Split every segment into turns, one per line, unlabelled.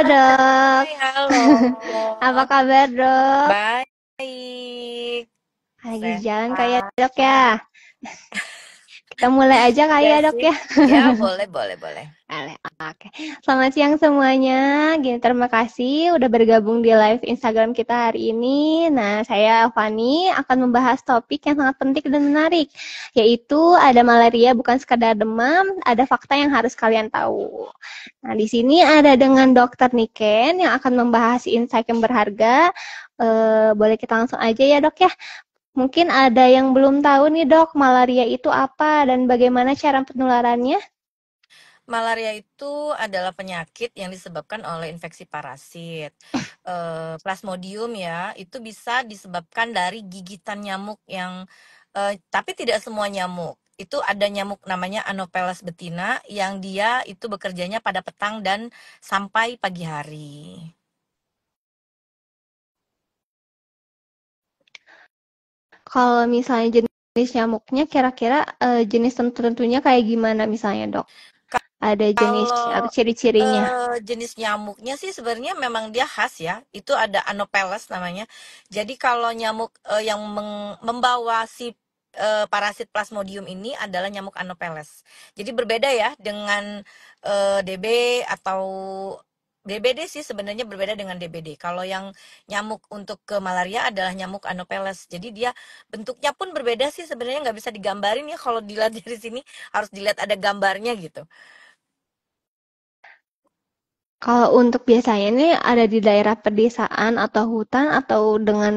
Dok.
Hai, halo.
Apa kabar, Dok?
Baik,
Lagi jalan kayak
sehat.
Dok ya. Kita mulai aja kali
Ya
ya, Dok
sih.
ya.
Ya, boleh, boleh, boleh.
Oke. Selamat siang semuanya. Gini, terima kasih udah bergabung di live Instagram kita hari ini. Nah, saya Fani akan membahas topik yang sangat penting dan menarik, yaitu ada malaria bukan sekadar demam, ada fakta yang harus kalian tahu. Nah, di sini ada dengan Dokter Niken yang akan membahas insight yang berharga. Boleh kita langsung aja ya, Dok ya. Mungkin ada yang belum tahu nih, Dok, malaria itu apa dan bagaimana cara penularannya?
Malaria itu adalah penyakit yang disebabkan oleh infeksi parasit. Plasmodium ya, itu bisa disebabkan dari gigitan nyamuk yang, tapi tidak semua nyamuk. Itu ada nyamuk namanya Anopheles betina yang dia itu bekerjanya pada petang dan sampai pagi hari.
Kalau misalnya jenis nyamuknya, kira-kira jenis tertentunya kayak gimana misalnya, Dok? Ada jenis atau
Kalau,
ciri-cirinya?
jenis nyamuknya sih sebenarnya memang dia khas ya, itu ada Anopheles namanya. Jadi kalau nyamuk, yang membawa si, parasit Plasmodium ini adalah nyamuk Anopheles. Jadi berbeda ya dengan, DB atau DBD sih sebenarnya berbeda dengan DBD. Kalau yang nyamuk untuk ke malaria adalah nyamuk Anopheles. Jadi dia bentuknya pun berbeda sih sebenarnya nggak bisa digambarin ya kalau dilihat dari sini, harus dilihat ada gambarnya gitu.
Kalau untuk biasanya ini ada di daerah pedesaan atau hutan atau dengan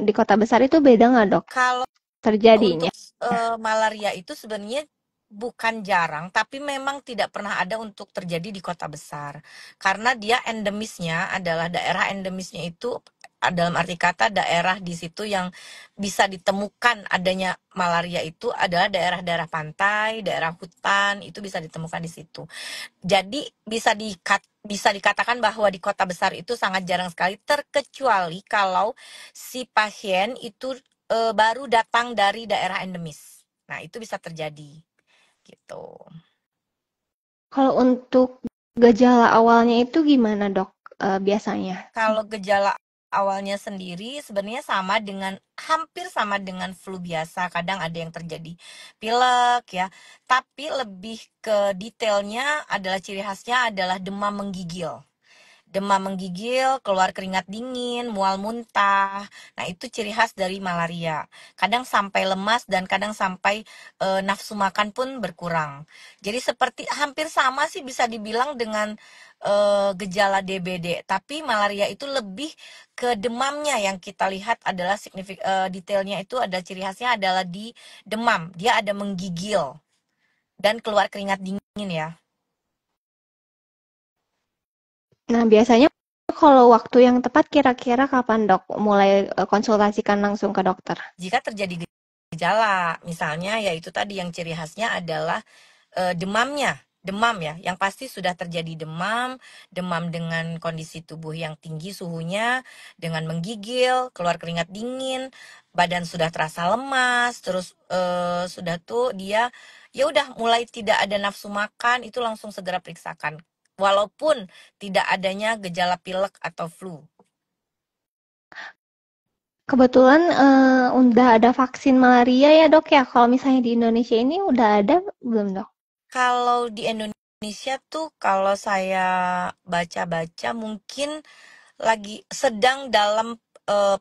di kota besar itu beda nggak, Dok?
Kalau
Terjadinya.
untuk, malaria itu sebenarnya bukan jarang, tapi memang tidak pernah ada untuk terjadi di kota besar. Karena dia endemisnya adalah daerah endemisnya itu dalam arti kata daerah di situ yang bisa ditemukan adanya malaria itu adalah daerah-daerah pantai, daerah hutan, itu bisa ditemukan di situ. Jadi bisa dikatakan bahwa di kota besar itu sangat jarang sekali, terkecuali kalau si pasien itu baru datang dari daerah endemis. Nah, itu bisa terjadi gitu.
Kalau untuk gejala awalnya itu gimana, Dok? Biasanya.
Kalau gejala awalnya sendiri sebenarnya hampir sama dengan flu biasa. Kadang ada yang terjadi pilek ya, tapi lebih ke detailnya adalah ciri khasnya adalah demam menggigil, keluar keringat dingin, mual muntah. Nah, itu ciri khas dari malaria. Kadang sampai lemas dan kadang sampai nafsu makan pun berkurang. Jadi seperti hampir sama sih bisa dibilang dengan gejala DBD, tapi malaria itu lebih ke demamnya yang kita lihat adalah detailnya itu ada ciri khasnya adalah di demam. Dia ada menggigil dan keluar keringat dingin ya.
Nah, biasanya kalau waktu yang tepat kira-kira kapan, Dok? Mulai konsultasikan langsung ke dokter.
Jika terjadi gejala, misalnya yaitu tadi yang ciri khasnya adalah demam ya, yang pasti sudah terjadi demam dengan kondisi tubuh yang tinggi suhunya, dengan menggigil, keluar keringat dingin, badan sudah terasa lemas, terus sudah tuh dia ya udah mulai tidak ada nafsu makan, itu langsung segera periksakan. Walaupun tidak adanya gejala pilek atau flu.
Kebetulan udah ada vaksin malaria ya, Dok ya. Kalau misalnya di Indonesia ini udah ada belum, Dok?
Kalau di Indonesia tuh kalau saya baca-baca mungkin lagi sedang dalam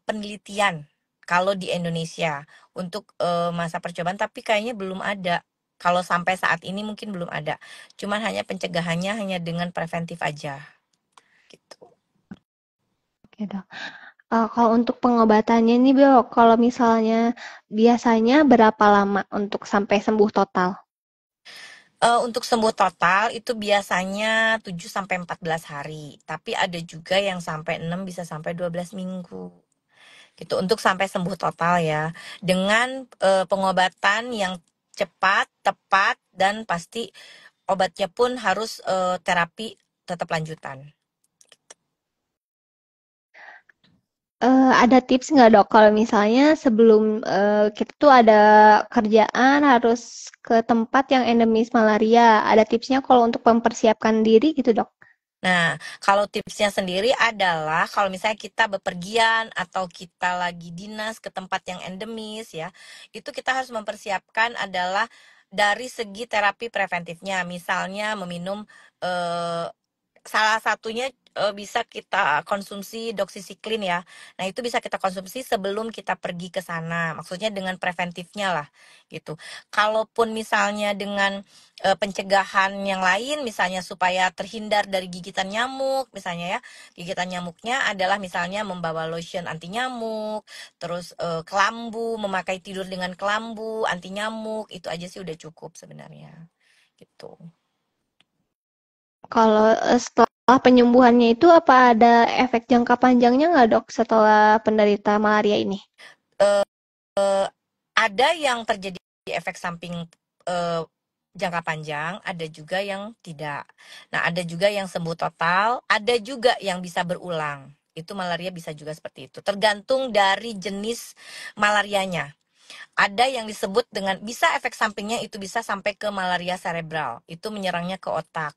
penelitian kalau di Indonesia untuk masa percobaan, tapi kayaknya belum ada. Kalau sampai saat ini mungkin belum ada. Cuman hanya pencegahannya hanya dengan preventif aja gitu.
Oke, Dok. Kalau untuk pengobatannya nih, Dok, kalau misalnya biasanya berapa lama untuk sampai sembuh total?
Untuk sembuh total itu biasanya 7 sampai 14 hari, tapi ada juga yang sampai 6 bisa sampai 12 minggu. Gitu untuk sampai sembuh total ya dengan pengobatan yang cepat, tepat dan pasti obatnya pun harus terapi tetap lanjutan.
Ada tips nggak, Dok, kalau misalnya sebelum kita tuh ada kerjaan harus ke tempat yang endemis malaria, ada tipsnya kalau untuk mempersiapkan diri gitu, Dok?
Nah, kalau tipsnya sendiri adalah kalau misalnya kita bepergian atau kita lagi dinas ke tempat yang endemis ya, itu kita harus mempersiapkan adalah dari segi terapi preventifnya. Misalnya meminum eh, salah satunya bisa kita konsumsi doxycycline ya. Nah, itu bisa kita konsumsi sebelum kita pergi ke sana. Maksudnya dengan preventifnya lah gitu. Kalaupun misalnya dengan pencegahan yang lain misalnya supaya terhindar dari gigitan nyamuk misalnya ya. Gigitan nyamuknya adalah misalnya membawa lotion anti nyamuk, terus kelambu, memakai tidur dengan kelambu anti nyamuk, itu aja sih udah cukup sebenarnya. Gitu.
Kalau setelah penyembuhannya itu apa ada efek jangka panjangnya nggak dok setelah penderita malaria ini?
Eh, ada yang terjadi efek samping eh, jangka panjang, ada juga yang tidak. Nah, ada juga yang sembuh total, ada juga yang bisa berulang. Itu malaria bisa juga seperti itu. Tergantung dari jenis malarianya. Ada yang disebut dengan bisa efek sampingnya itu bisa sampai ke malaria cerebral. Itu menyerangnya ke otak.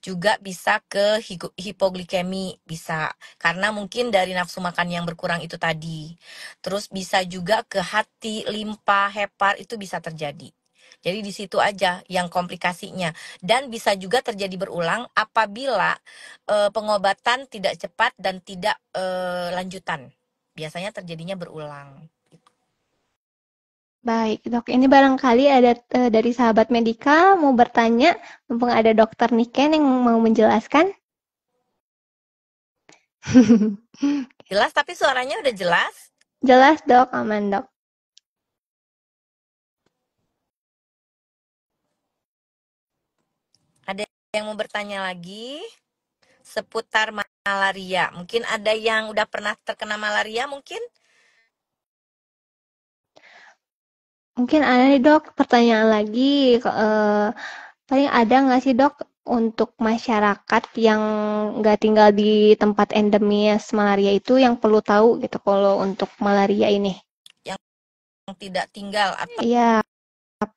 Juga bisa ke hipoglikemi, bisa. Karena mungkin dari nafsu makan yang berkurang itu tadi. Terus bisa juga ke hati, limpa, hepar itu bisa terjadi. Jadi di situ aja yang komplikasinya dan bisa juga terjadi berulang apabila pengobatan tidak cepat dan tidak lanjutan. Biasanya terjadinya berulang.
Baik dok, ini barangkali ada dari sahabat medika mau bertanya, mumpung ada dokter Niken yang mau menjelaskan.
Jelas tapi suaranya udah jelas.
Jelas dok, aman dok.
Ada yang mau bertanya lagi seputar malaria? Mungkin ada yang udah pernah terkena malaria mungkin?
Mungkin ada nih dok pertanyaan lagi. Paling ada nggak sih dok untuk masyarakat yang nggak tinggal di tempat endemis malaria itu yang perlu tahu gitu kalau untuk malaria ini?
Yang tidak tinggal atau
Iya,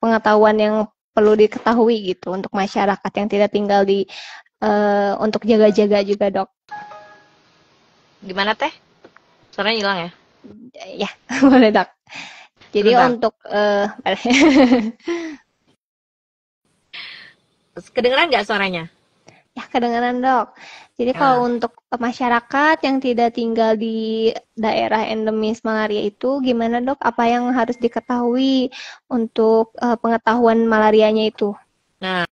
pengetahuan yang perlu diketahui gitu untuk masyarakat yang tidak tinggal di untuk jaga-jaga juga dok.
gimana teh? Suaranya hilang ya?
Ya, boleh dok. Jadi
Sebentar.
untuk
Kedengeran nggak suaranya?
ya kedengaran dok. Jadi kalau
Nah,
untuk masyarakat yang tidak tinggal di daerah endemis malaria itu gimana dok? Apa yang harus diketahui untuk pengetahuan malarianya itu?
nah,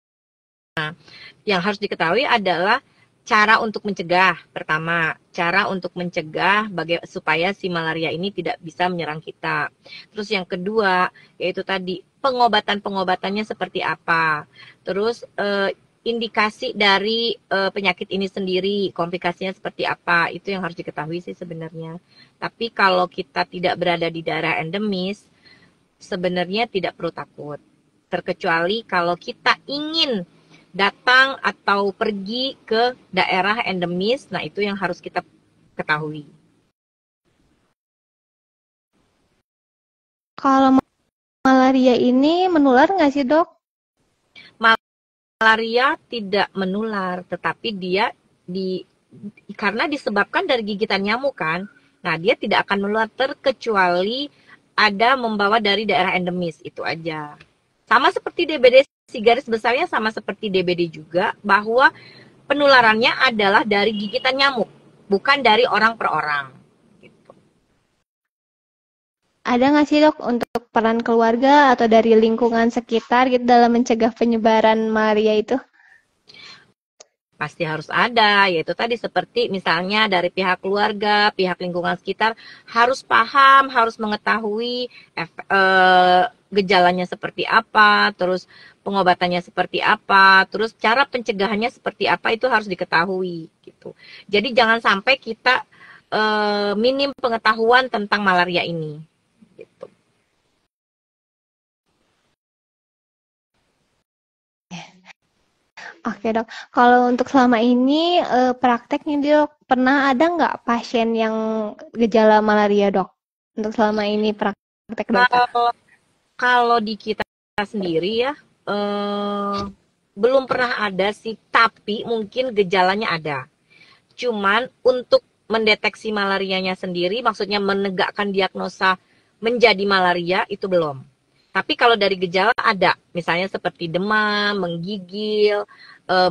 yang harus diketahui adalah cara untuk mencegah. Pertama, cara untuk mencegah supaya si malaria ini tidak bisa menyerang kita. Terus yang kedua, yaitu tadi pengobatan-pengobatannya seperti apa. Terus indikasi dari penyakit ini sendiri, komplikasinya seperti apa, itu yang harus diketahui sih sebenarnya. Tapi kalau kita tidak berada di daerah endemis, sebenarnya tidak perlu takut. Terkecuali kalau kita ingin datang atau pergi ke daerah endemis, nah itu yang harus kita ketahui.
Kalau malaria ini menular nggak sih dok?
Malaria tidak menular, tetapi dia karena disebabkan dari gigitan nyamuk kan, nah dia tidak akan menular terkecuali ada membawa dari daerah endemis, itu aja. Sama seperti DBD, si garis besarnya sama seperti DBD juga, bahwa penularannya adalah dari gigitan nyamuk, bukan dari orang per orang. Gitu.
Ada nggak sih dok untuk peran keluarga atau dari lingkungan sekitar gitu dalam mencegah penyebaran malaria itu?
Pasti harus ada, yaitu tadi seperti misalnya dari pihak keluarga, pihak lingkungan sekitar harus paham, harus mengetahui gejalanya seperti apa, terus pengobatannya seperti apa, terus cara pencegahannya seperti apa itu harus diketahui gitu. Jadi jangan sampai kita minim pengetahuan tentang malaria ini. Gitu.
Oke dok, kalau untuk selama ini prakteknya dok, pernah ada nggak pasien yang gejala malaria dok? Untuk selama ini praktek dokter.
Kalau kalau di kita sendiri ya, eh, belum pernah ada sih, tapi mungkin gejalanya ada. Cuman untuk mendeteksi malarianya sendiri, maksudnya menegakkan diagnosa menjadi malaria, itu belum. Tapi kalau dari gejala ada, misalnya seperti demam, menggigil,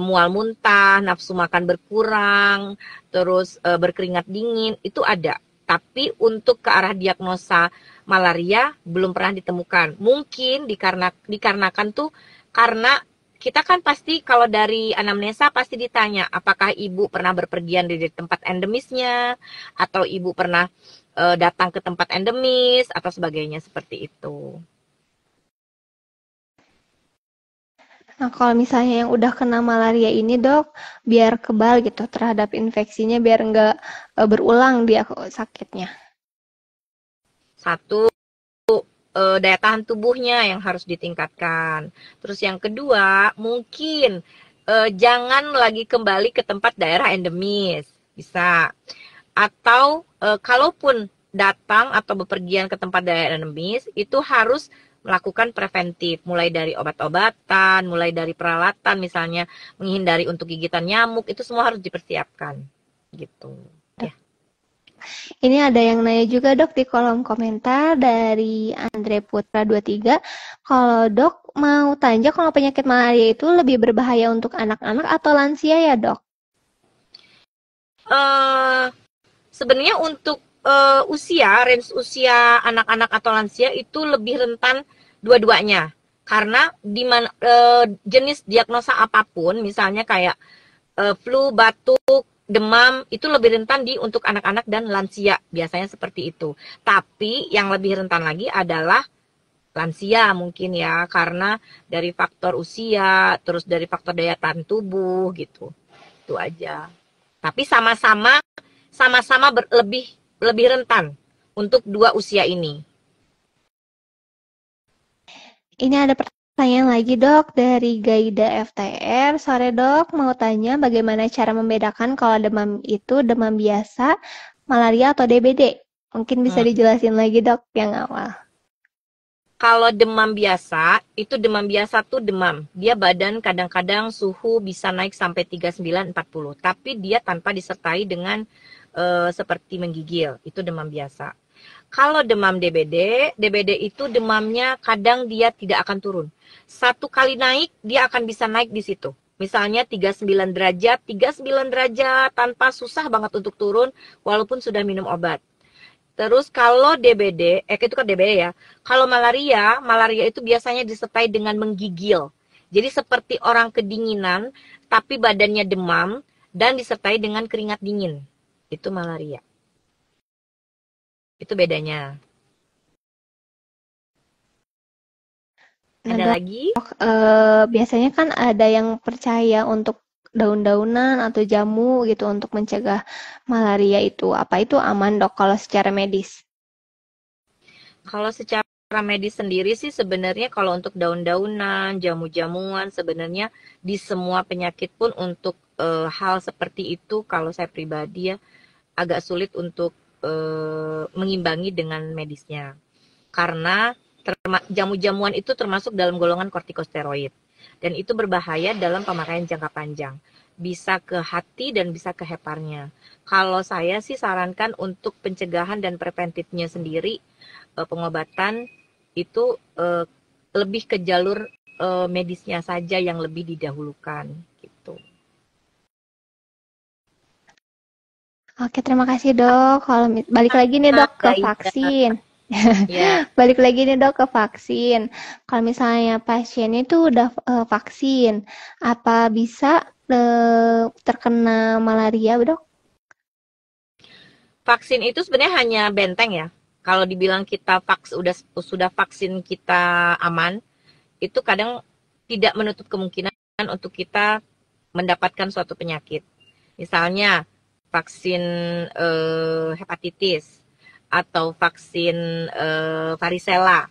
mual muntah, nafsu makan berkurang, terus berkeringat dingin, itu ada. Tapi untuk ke arah diagnosa malaria belum pernah ditemukan. Mungkin dikarenakan tuh karena kita kan pasti kalau dari anamnesa pasti ditanya apakah ibu pernah berpergian dari tempat endemisnya atau ibu pernah datang ke tempat endemis atau sebagainya seperti itu.
Nah, kalau misalnya yang udah kena malaria ini, Dok, biar kebal gitu terhadap infeksinya, biar nggak berulang dia sakitnya.
Satu, daya tahan tubuhnya yang harus ditingkatkan. Terus yang kedua, mungkin jangan lagi kembali ke tempat daerah endemis. Bisa. Atau kalaupun datang atau bepergian ke tempat daerah endemis, itu harus melakukan preventif, mulai dari obat-obatan, mulai dari peralatan, misalnya menghindari untuk gigitan nyamuk, itu semua harus dipersiapkan, gitu. Ya.
Ini ada yang nanya juga, Dok, di kolom komentar dari Andre Putra 23. Kalau Dok mau tanya kalau penyakit malaria itu lebih berbahaya untuk anak-anak atau lansia ya, Dok?
Uh, Sebenarnya untuk range usia anak-anak atau lansia itu lebih rentan dua-duanya. Karena jenis diagnosa apapun, misalnya kayak flu, batuk, demam, itu lebih rentan untuk anak-anak dan lansia, biasanya seperti itu. Tapi yang lebih rentan lagi adalah lansia mungkin ya, karena dari faktor usia, terus dari faktor daya tahan tubuh gitu. Itu aja. Tapi sama-sama lebih rentan untuk dua usia ini.
Ini ada pertanyaan lagi, Dok, dari Gaida FTR. Sore, Dok, mau tanya bagaimana cara membedakan kalau demam itu demam biasa, malaria atau DBD? Mungkin bisa dijelasin lagi, Dok, yang awal.
Kalau demam biasa, itu demam biasa tuh demam. Dia badan kadang-kadang suhu bisa naik sampai 39-40. Tapi dia tanpa disertai dengan seperti menggigil. Itu demam biasa. Kalau demam DBD itu demamnya kadang dia tidak akan turun. Satu kali naik, dia akan bisa naik di situ. Misalnya 39 derajat tanpa susah banget untuk turun walaupun sudah minum obat. Terus kalau DBD, itu kan DBD ya. Kalau malaria itu biasanya disertai dengan menggigil. Jadi seperti orang kedinginan, tapi badannya demam dan disertai dengan keringat dingin. Itu malaria. Itu bedanya.
Nah,
Ada
Dok,
lagi?
biasanya kan ada yang percaya untuk daun-daunan atau jamu gitu untuk mencegah malaria itu. Apa itu aman, Dok, kalau secara medis?
Kalau secara medis sendiri sih sebenarnya kalau untuk daun-daunan, jamu-jamuan sebenarnya di semua penyakit pun untuk hal seperti itu kalau saya pribadi ya agak sulit untuk mengimbangi dengan medisnya. Karena jamu-jamuan itu termasuk dalam golongan kortikosteroid dan itu berbahaya dalam pemakaian jangka panjang. Bisa ke hati dan bisa ke heparnya. Kalau saya sih sarankan untuk pencegahan dan preventifnya sendiri, pengobatan itu lebih ke jalur medisnya saja yang lebih didahulukan gitu.
Oke, terima kasih, Dok. Kalau balik lagi nih, Dok, ke vaksin.
Ya.
Balik lagi nih, Dok, ke vaksin. Kalau misalnya pasiennya itu udah vaksin, apa bisa terkena malaria, Dok?
Vaksin itu sebenarnya hanya benteng ya. Kalau dibilang kita sudah vaksin kita aman, itu kadang tidak menutup kemungkinan untuk kita mendapatkan suatu penyakit. Misalnya vaksin hepatitis atau vaksin varicella.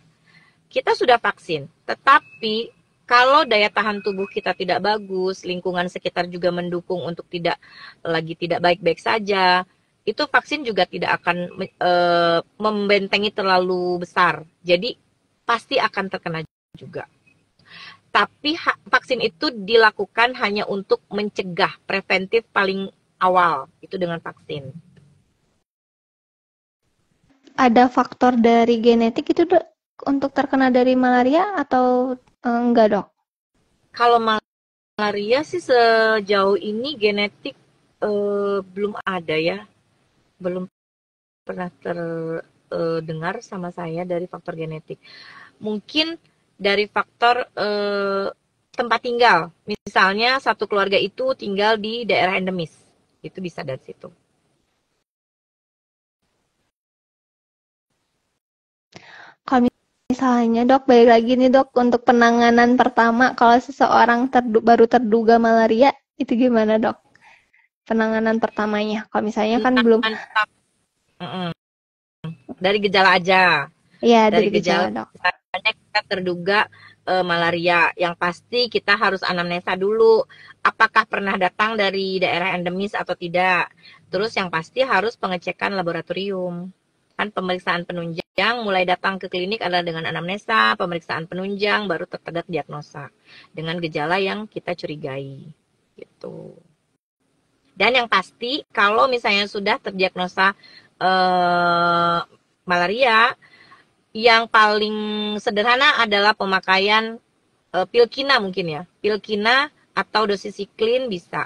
Kita sudah vaksin, tetapi kalau daya tahan tubuh kita tidak bagus, lingkungan sekitar juga mendukung untuk tidak baik-baik saja, itu vaksin juga tidak akan membentengi terlalu besar. Jadi pasti akan terkena juga. Tapi vaksin itu dilakukan hanya untuk mencegah, preventif paling awal, itu dengan vaksin.
Ada faktor dari genetik itu dok untuk terkena dari malaria atau enggak dok?
Kalau malaria sih sejauh ini genetik belum ada ya, belum pernah terdengar sama saya dari faktor genetik. Mungkin dari faktor tempat tinggal, misalnya satu keluarga itu tinggal di daerah endemis, itu bisa dari situ.
Kalau misalnya dok, balik lagi nih dok, untuk penanganan pertama kalau seseorang baru terduga malaria, itu gimana dok? Penanganan pertamanya, kalau misalnya kan belum,
Dari gejala aja.
ya
Dari
dari gejala
gejala,
dok.
misalnya kita terduga malaria, yang pasti kita harus anamnesa dulu, apakah pernah datang dari daerah endemis atau tidak. Terus yang pasti harus pengecekan laboratorium. Kan pemeriksaan penunjang mulai datang ke klinik adalah dengan anamnesa, pemeriksaan penunjang, baru tertegak diagnosa dengan gejala yang kita curigai. Gitu. Dan yang pasti kalau misalnya sudah terdiagnosa malaria, yang paling sederhana adalah pemakaian pilkina mungkin ya. Pilkina atau dosisiklin bisa.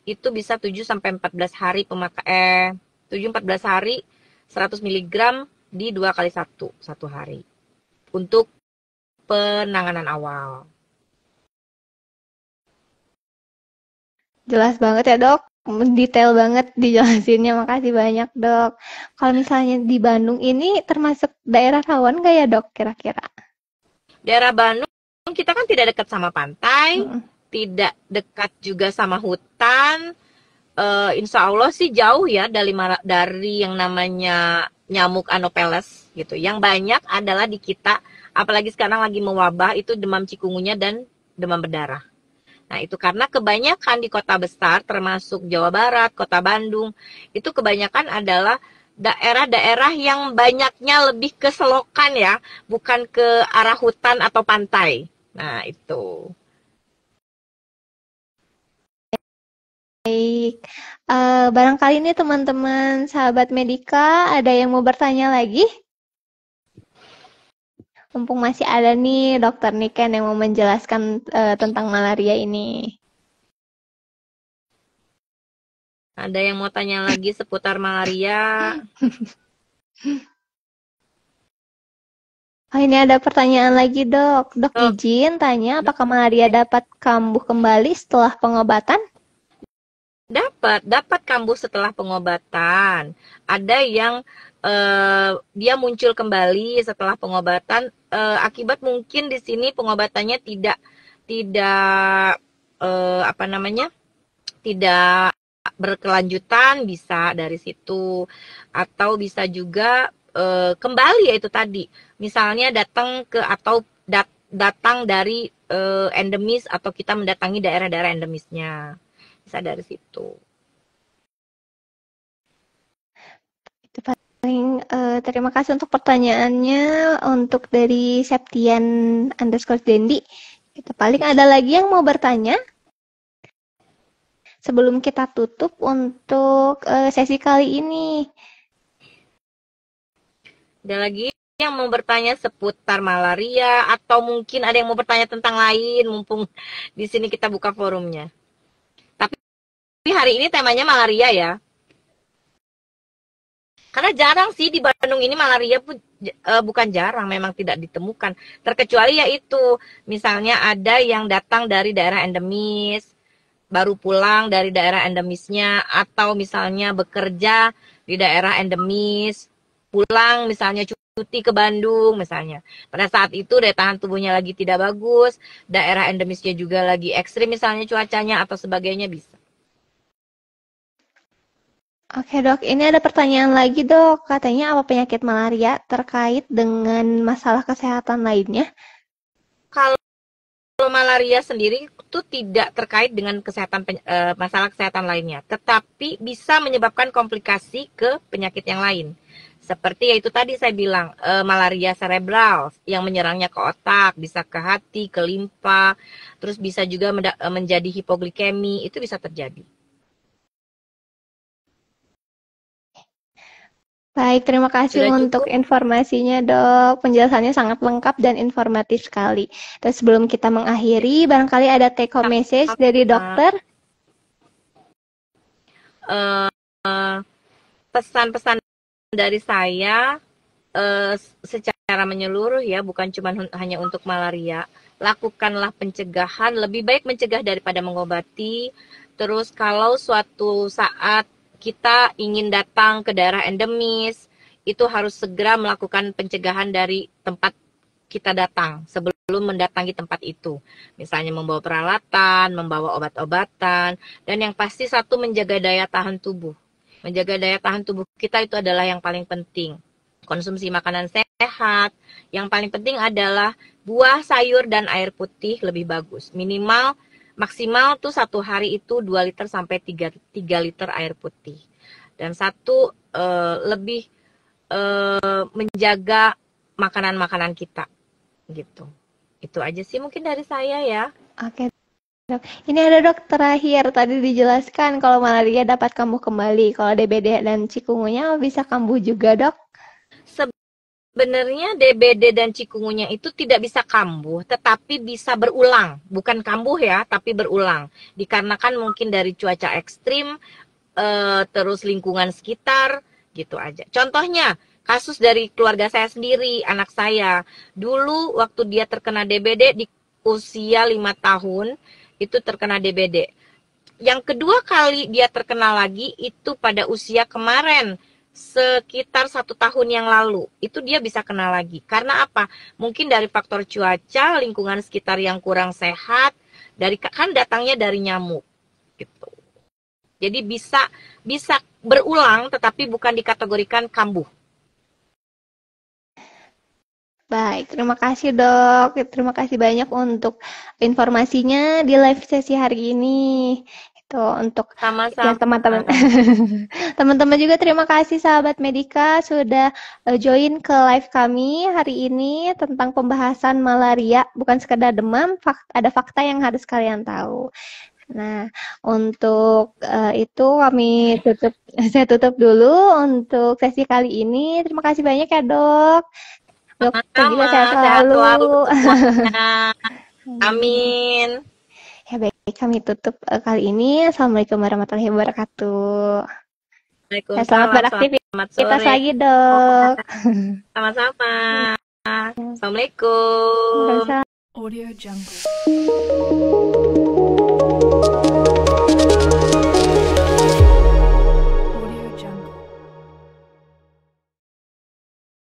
Itu bisa 7 sampai 14 hari 7-14 hari 100 mg di 2 kali 1 hari. Untuk penanganan awal.
Jelas banget ya dok, detail banget dijelasinnya, makasih banyak dok. Kalau misalnya di Bandung ini termasuk daerah rawan nggak ya dok kira-kira?
Daerah Bandung kita kan tidak dekat sama pantai,
Mm-mm.
tidak dekat juga sama hutan. Insya Allah sih jauh ya dari yang namanya nyamuk Anopheles gitu. Yang banyak adalah di kita, apalagi sekarang lagi mewabah itu demam cikungunya dan demam berdarah. Nah, itu karena kebanyakan di kota besar, termasuk Jawa Barat, kota Bandung, itu kebanyakan adalah daerah-daerah yang banyaknya lebih ke selokan ya, bukan ke arah hutan atau pantai. Nah, itu.
Baik, barangkali ini teman-teman sahabat Medika ada yang mau bertanya lagi? Mumpung masih ada nih dokter Niken yang mau menjelaskan tentang malaria ini.
Ada yang mau tanya lagi seputar malaria?
Oh, ini ada pertanyaan lagi dok. Dok izin tanya apakah malaria dapat kambuh kembali setelah pengobatan?
Dapat kambuh setelah pengobatan. Ada yang dia muncul kembali setelah pengobatan akibat mungkin di sini pengobatannya tidak apa namanya? Tidak berkelanjutan, bisa dari situ. Atau bisa juga kembali yaitu tadi. Misalnya datang ke atau datang dari endemis atau kita mendatangi daerah-daerah endemisnya. Bisa dari situ.
Itu paling terima kasih untuk pertanyaannya untuk dari Septian underscore Dendi. Itu paling ada lagi yang mau bertanya? Sebelum kita tutup untuk sesi kali ini.
Ada lagi yang mau bertanya seputar malaria atau mungkin ada yang mau bertanya tentang lain mumpung di sini kita buka forumnya. Tapi hari ini temanya malaria ya. Karena jarang sih di Bandung ini malaria pun bukan jarang, memang tidak ditemukan. Terkecuali yaitu misalnya ada yang datang dari daerah endemis, baru pulang dari daerah endemisnya, atau misalnya bekerja di daerah endemis, pulang misalnya cuti ke Bandung misalnya. Pada saat itu daya tahan tubuhnya lagi tidak bagus, daerah endemisnya juga lagi ekstrim misalnya cuacanya atau sebagainya bisa.
Oke dok, ini ada pertanyaan lagi dok. Katanya apa penyakit malaria terkait dengan masalah kesehatan lainnya?
Kalau malaria sendiri itu tidak terkait dengan masalah kesehatan lainnya, tetapi bisa menyebabkan komplikasi ke penyakit yang lain. Seperti ya itu tadi saya bilang, malaria cerebral yang menyerangnya ke otak, bisa ke hati, ke limpa, terus bisa juga menjadi hipoglikemi, itu bisa terjadi.
Baik, terima kasih
Sudah
untuk
cukup?
informasinya, Dok. Penjelasannya sangat lengkap dan informatif sekali. Dan sebelum kita mengakhiri, barangkali ada take home message dari dokter.
Pesan-pesan dari saya secara menyeluruh ya, bukan cuma hanya untuk malaria. Lakukanlah pencegahan, lebih baik mencegah daripada mengobati. Terus kalau suatu saat kita ingin datang ke daerah endemis, itu harus segera melakukan pencegahan dari tempat kita datang sebelum mendatangi tempat itu. Misalnya membawa peralatan, membawa obat-obatan, dan yang pasti satu menjaga daya tahan tubuh. Menjaga daya tahan tubuh kita itu adalah yang paling penting. Konsumsi makanan sehat. Yang paling penting adalah buah, sayur, dan air putih lebih bagus. Minimal, maksimal tuh satu hari itu 2 liter sampai 3 liter air putih. Dan satu, lebih menjaga makanan-makanan kita. Gitu. Itu aja sih mungkin dari saya ya.
Oke, Dok. Ini ada dok terakhir tadi dijelaskan kalau malaria dapat kambuh kembali. Kalau DBD dan cikungunya bisa kambuh juga, Dok.
Sebenarnya DBD dan cikungunya itu tidak bisa kambuh, tetapi bisa berulang. Bukan kambuh ya, tapi berulang. Dikarenakan mungkin dari cuaca ekstrim, terus lingkungan sekitar, gitu aja. Contohnya, kasus dari keluarga saya sendiri, anak saya. Dulu waktu dia terkena DBD di usia 5 tahun, itu terkena DBD. Yang kedua kali dia terkena lagi itu pada usia kemarin, sekitar 1 tahun yang lalu. Itu dia bisa kena lagi. Karena apa? Mungkin dari faktor cuaca, lingkungan sekitar yang kurang sehat, kan datangnya dari nyamuk. Gitu. Jadi bisa berulang, tetapi bukan dikategorikan kambuh.
Baik, terima kasih dok. Terima kasih banyak untuk informasinya di live sesi hari ini. Itu untuk ya
Sama-sama.
teman-teman. Teman-teman juga terima kasih sahabat Medika sudah join ke live kami hari ini tentang pembahasan malaria. Bukan sekedar demam, ada fakta yang harus kalian tahu. Nah, untuk itu kami tutup, saya tutup dulu untuk sesi kali ini. Terima kasih banyak ya dok. Dokter juga sehat
Sehat
selalu.
selalu semuanya. Amin.
Ya baik, kami tutup kali ini. Assalamualaikum warahmatullahi wabarakatuh. Ya, selamat
Waalaikumsalam. Selamat
beraktivitas
sore.
lagi, Dok.
Sama-sama. Assalamualaikum.
Waalaikumsalam.
Audio Jungle.